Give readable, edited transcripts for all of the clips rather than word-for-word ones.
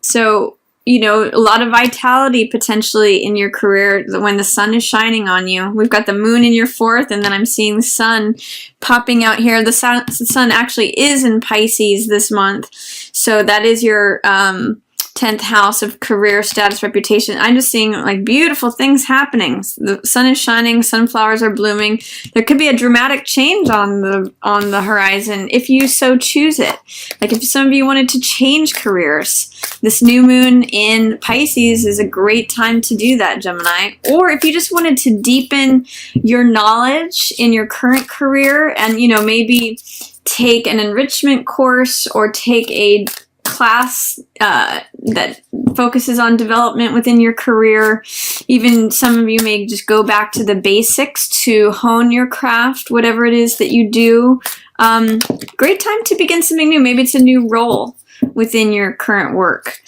So, you know, a lot of vitality potentially in your career when the sun is shining on you. We've got the moon in your 4th, and then I'm seeing the sun popping out here. The sun actually is in Pisces this month. So that is your 10th house of career, status, reputation. I'm just seeing like beautiful things happening. The sun is shining, sunflowers are blooming. There could be a dramatic change on the horizon if you so choose it. Like if some of you wanted to change careers, this new moon in Pisces is a great time to do that, Gemini. Or if you just wanted to deepen your knowledge in your current career and, you know, maybe take an enrichment course or take a class that focuses on development within your career. Even some of you may just go back to the basics to hone your craft, whatever it is that you do. Great time to begin something new. Maybe it's a new role within your current work.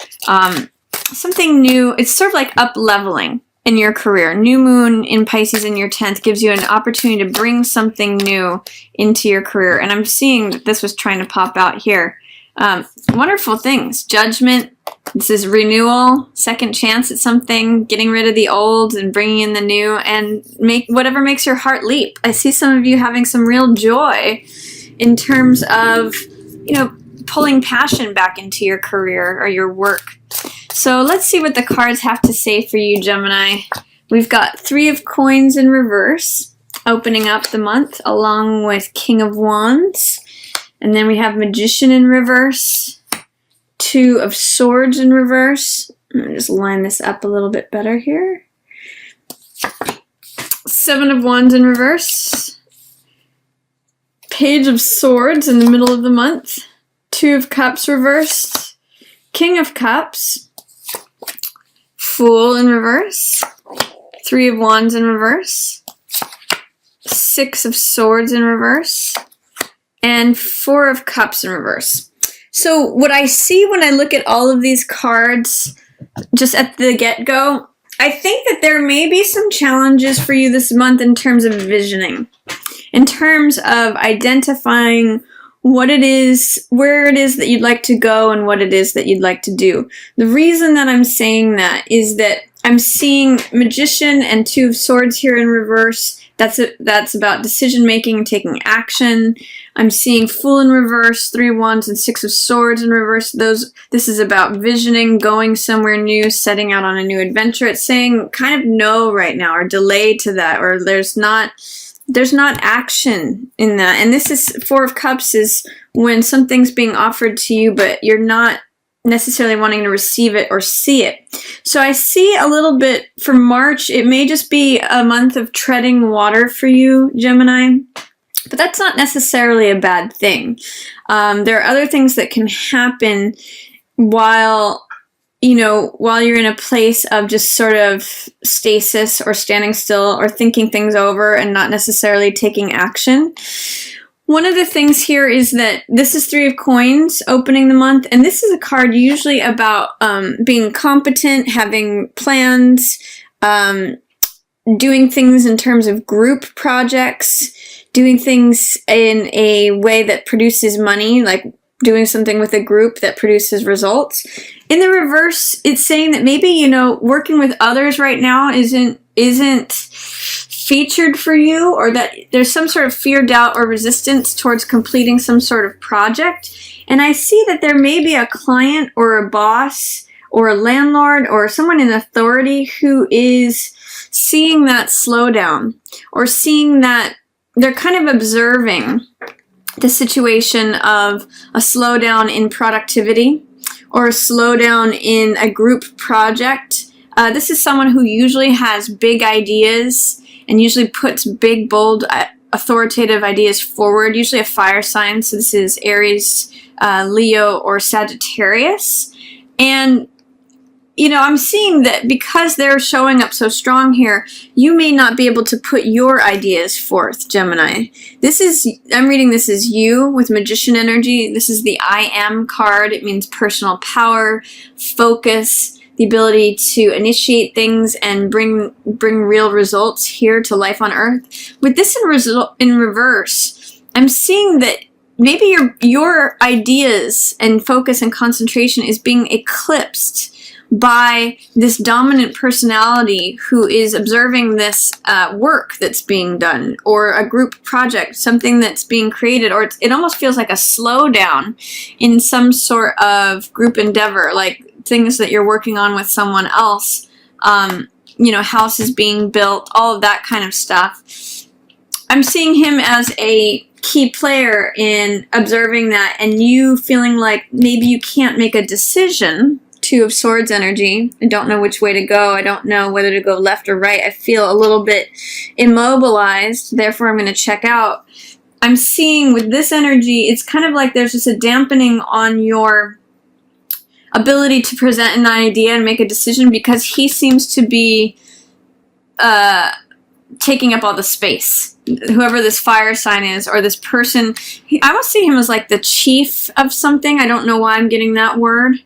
Something new. It's sort of like up-leveling in your career. New moon in Pisces in your 10th gives you an opportunity to bring something new into your career. And I'm seeing that this was trying to pop out here. Wonderful things. Judgment. This is renewal, second chance at something, getting rid of the old and bringing in the new, and make whatever makes your heart leap. I see some of you having some real joy in terms of, you know, pulling passion back into your career or your work. So let's see what the cards have to say for you, Gemini. We've got 3 of Coins in reverse, opening up the month, along with King of Wands. And then we have Magician in reverse, 2 of Swords in reverse. Let me just line this up a little bit better here. 7 of Wands in reverse, Page of Swords in the middle of the month, 2 of Cups reversed, King of Cups, Fool in reverse, 3 of Wands in reverse, 6 of Swords in reverse, and 4 of Cups in reverse. So what I see when I look at all of these cards, just at the get-go, I think that there may be some challenges for you this month in terms of visioning, in terms of identifying what it is, where it is that you'd like to go and what it is that you'd like to do. The reason that I'm saying that is that I'm seeing Magician and 2 of Swords here in reverse. That's about decision making and taking action. I'm seeing Fool in reverse, 3 of Wands and 6 of Swords in reverse. This is about visioning, going somewhere new, setting out on a new adventure. It's saying kind of no right now, or delay to that, or there's not action in that. And this is 4 of Cups is when something's being offered to you, but you're not necessarily wanting to receive it or see it. So I see a little bit for March, it may just be a month of treading water for you, Gemini, but that's not necessarily a bad thing. There are other things that can happen while you're in a place of just sort of stasis or standing still or thinking things over and not necessarily taking action. One of the things here is that this is 3 of Coins opening the month, and this is a card usually about being competent, having plans, doing things in terms of group projects, doing things in a way that produces money, like doing something with a group that produces results. In the reverse, it's saying that maybe, working with others right now isn't featured for you, or that there's some sort of fear, doubt, or resistance towards completing some sort of project. And I see that there may be a client or a boss or a landlord or someone in authority who is seeing that slowdown, or seeing that they're kind of observing the situation of a slowdown in productivity or a slowdown in a group project. This is someone who usually has big ideas and usually puts big, bold, authoritative ideas forward, usually a fire sign. So this is Aries, Leo, or Sagittarius. And, I'm seeing that because they're showing up so strong here, you may not be able to put your ideas forth, Gemini. I'm reading this as you with Magician energy. This is the I Am card. It means personal power, focus, the ability to initiate things and bring real results here to life on Earth. With this in reverse, I'm seeing that maybe your ideas and focus and concentration is being eclipsed by this dominant personality who is observing this work that's being done, or a group project, something that's being created, or it almost feels like a slowdown in some sort of group endeavor, like things that you're working on with someone else, houses being built, all of that kind of stuff. I'm seeing him as a key player in observing that, and you feeling like maybe you can't make a decision. Two of Swords energy. I don't know which way to go. I don't know whether to go left or right. I feel a little bit immobilized, therefore I'm going to check out. I'm seeing with this energy, it's kind of like there's just a dampening on your ability to present an idea and make a decision, because he seems to be taking up all the space. Whoever this fire sign is, or this person, I almost see him as like the chief of something. I don't know why I'm getting that word.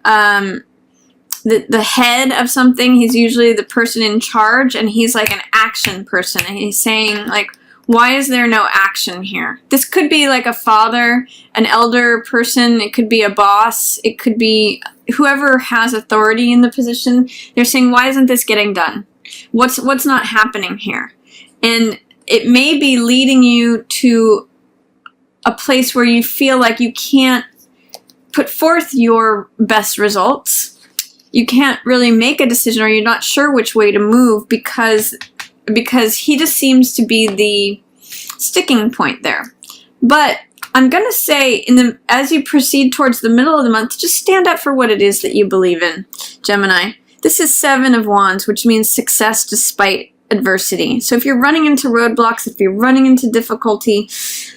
The head of something. He's usually the person in charge, and he's like an action person, and he's saying like, why is there no action here? This could be like a father, an elder person, it could be a boss, it could be whoever has authority in the position. They're saying, why isn't this getting done? What's not happening here? And it may be leading you to a place where you feel like you can't put forth your best results. You can't really make a decision, or you're not sure which way to move, because he just seems to be the sticking point there. But I'm going to say, as you proceed towards the middle of the month, just stand up for what it is that you believe in, Gemini. This is 7 of Wands, which means success despite adversity. So if you're running into roadblocks, if you're running into difficulty,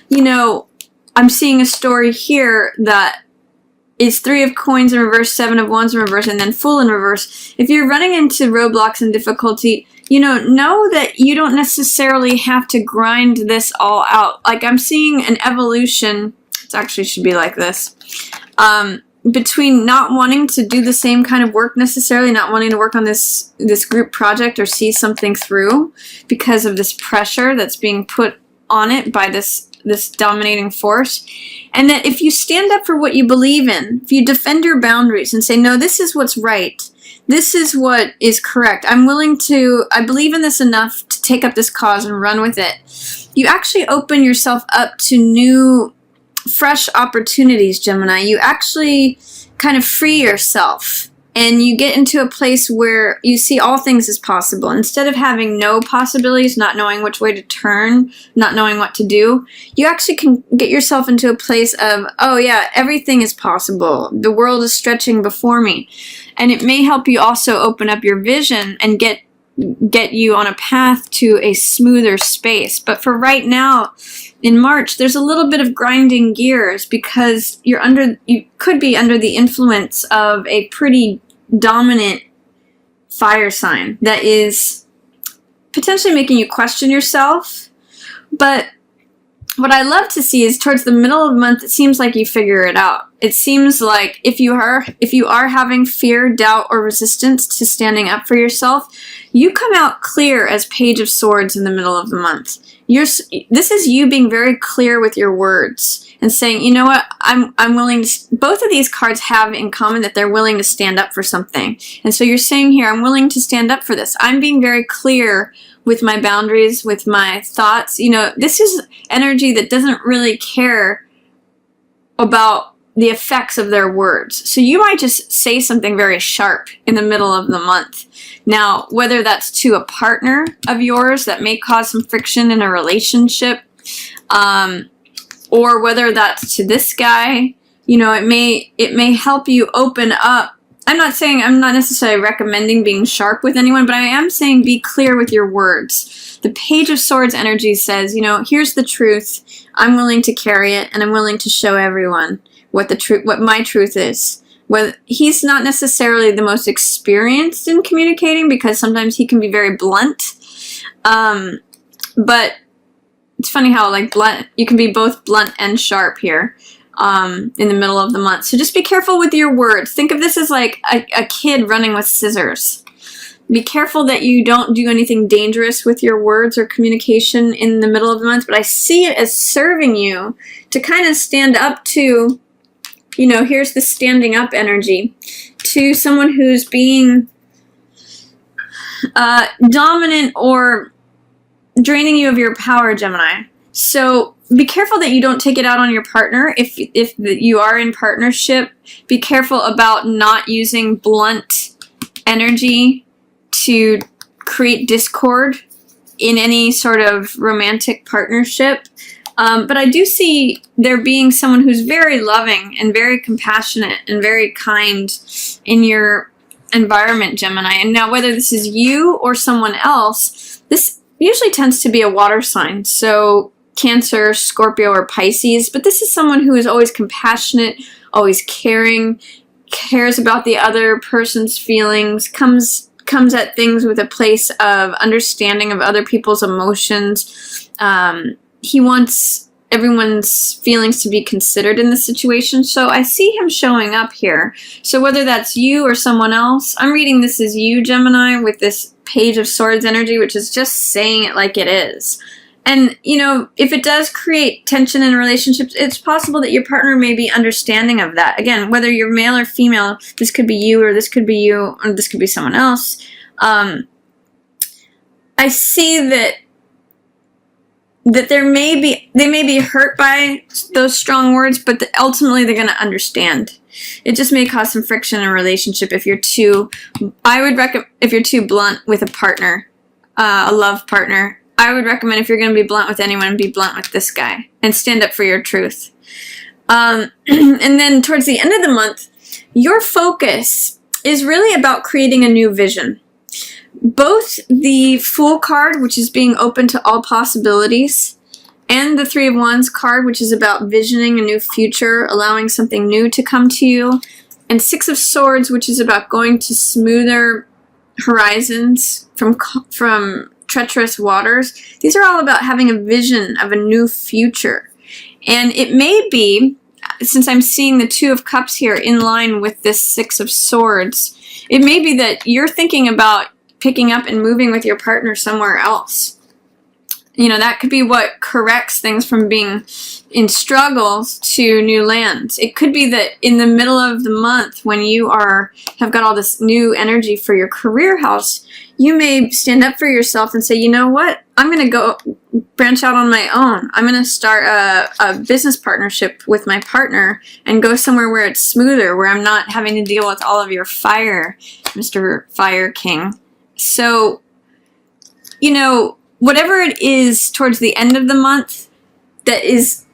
I'm seeing a story here that is 3 of Coins in reverse, 7 of Wands in reverse, and then Fool in reverse. If you're running into roadblocks and difficulty, know that you don't necessarily have to grind this all out. Like, I'm seeing an evolution, it actually should be like this, between not wanting to do the same kind of work necessarily, not wanting to work on this group project or see something through because of this pressure that's being put on it by this dominating force. And that if you stand up for what you believe in, if you defend your boundaries and say, no, this is what's right, this is what is correct, I believe in this enough to take up this cause and run with it, you actually open yourself up to new, fresh opportunities, Gemini. You actually kind of free yourself, and you get into a place where you see all things as possible. Instead of having no possibilities, not knowing which way to turn, not knowing what to do, you actually can get yourself into a place of, oh yeah, everything is possible. The world is stretching before me. And it may help you also open up your vision and get you on a path to a smoother space. But for right now, in March, there's a little bit of grinding gears, because you could be under the influence of a pretty dominant fire sign that is potentially making you question yourself. But what I love to see is towards the middle of the month, it seems like you figure it out. It seems like if you are having fear, doubt, or resistance to standing up for yourself, you come out clear as Page of Swords in the middle of the month. This is you being very clear with your words and saying, you know what, I'm willing to. Both of these cards have in common that they're willing to stand up for something. And so you're saying here, I'm willing to stand up for this. I'm being very clear with my boundaries, with my thoughts. This is energy that doesn't really care about the effects of their words. So you might just say something very sharp in the middle of the month. Now, whether that's to a partner of yours that may cause some friction in a relationship, or whether that's to this guy, it may help you open up. I'm not necessarily recommending being sharp with anyone, but I am saying be clear with your words. The Page of Swords energy says, here's the truth. I'm willing to carry it, and I'm willing to show everyone what my truth is. He's not necessarily the most experienced in communicating, because sometimes he can be very blunt. But it's funny how blunt, you can be both blunt and sharp here. In the middle of the month. So just be careful with your words. Think of this as like a kid running with scissors. Be careful that you don't do anything dangerous with your words or communication in the middle of the month, but I see it as serving you to kind of stand up to, you know, here's the standing up energy, to someone who's being dominant or draining you of your power, Gemini. So be careful that you don't take it out on your partner. If you are in partnership, be careful about not using blunt energy to create discord in any sort of romantic partnership. But I do see there being someone who's very loving and very compassionate and very kind in your environment, Gemini. And now whether this is you or someone else, this usually tends to be a water sign. So Cancer, Scorpio, or Pisces. But this is someone who is always compassionate, always caring, cares about the other person's feelings, comes at things with a place of understanding of other people's emotions. He wants everyone's feelings to be considered in the situation. So I see him showing up here. So whether that's you or someone else, I'm reading this as you, Gemini, with this Page of Swords energy, which is just saying it like it is. And, you know, if it does create tension in relationships, it's possible that your partner may be understanding of that. Again, whether you're male or female, this could be you, or this could be you, or this could be someone else. I see that they may be hurt by those strong words, but ultimately they're going to understand. It just may cause some friction in a relationship if you're too, I would recommend, if you're too blunt with a partner, a love partner, I would recommend if you're going to be blunt with anyone, be blunt with this guy and stand up for your truth. And then towards the end of the month, your focus is really about creating a new vision. Both the Fool card, which is being open to all possibilities, and the Three of Wands card, which is about visioning a new future, allowing something new to come to you, and Six of Swords, which is about going to smoother horizons from treacherous waters. These are all about having a vision of a new future. And it may be, since I'm seeing the Two of Cups here in line with this Six of Swords, it may be that you're thinking about picking up and moving with your partner somewhere else. You know, that could be what corrects things from being in struggles to new lands. It could be that in the middle of the month, when you have got all this new energy for your career house, you may stand up for yourself and say, you know what, I'm going to go branch out on my own. I'm going to start a business partnership with my partner and go somewhere where it's smoother, where I'm not having to deal with all of your fire, Mr. Fire King. So, you know, whatever it is towards the end of the month that is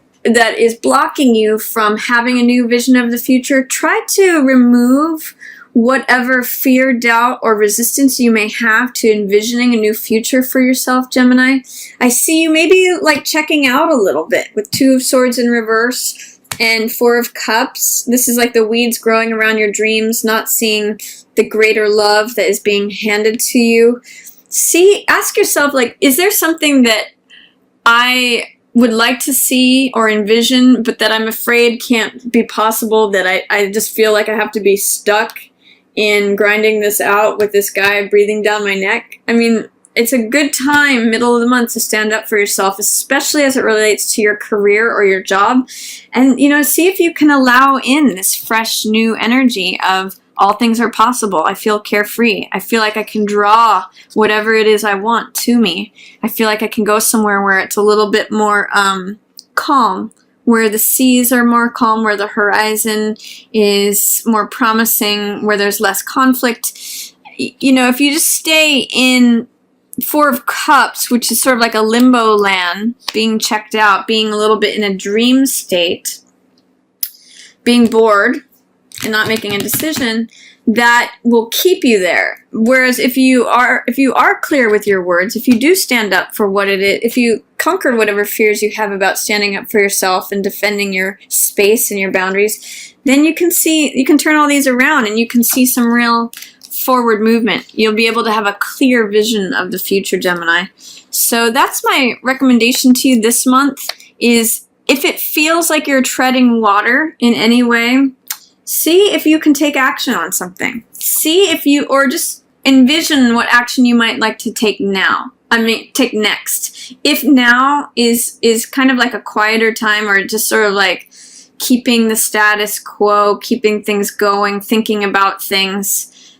blocking you from having a new vision of the future, try to remove whatever fear, doubt, or resistance you may have to envisioning a new future for yourself, Gemini. I see you maybe like checking out a little bit with Two of Swords in reverse and Four of Cups. This is like the weeds growing around your dreams, not seeing the greater love that is being handed to you. Ask yourself, like, is there something that I would like to see or envision, but that I'm afraid can't be possible, that I just feel like I have to be stuck in grinding this out with this guy breathing down my neck? I mean, it's a good time, middle of the month, to stand up for yourself, especially as it relates to your career or your job. And, you know, see if you can allow in this fresh new energy of all things are possible. I feel carefree. I feel like I can draw whatever it is I want to me. I feel like I can go somewhere where it's a little bit more calm, where the seas are more calm, where the horizon is more promising, where there's less conflict. You know, if you just stay in Four of Cups, which is sort of like a limbo land, being checked out, being a little bit in a dream state, being bored, and not making a decision, that will keep you there. Whereas if you are clear with your words, if you do stand up for what it is, if you conquer whatever fears you have about standing up for yourself and defending your space and your boundaries, then you can turn all these around and you can see some real forward movement. You'll be able to have a clear vision of the future, Gemini. So that's my recommendation to you this month, is if it feels like you're treading water in any way, see if you can take action on something. See if you, or just envision what action you might like to take now. Take next. If now is kind of like a quieter time, or just sort of like keeping the status quo, keeping things going, thinking about things,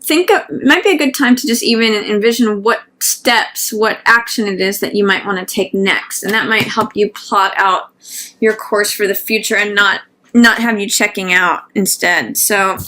it might be a good time to just even envision what steps, what action it is that you might want to take next. And that might help you plot out your course for the future and not have you checking out instead. So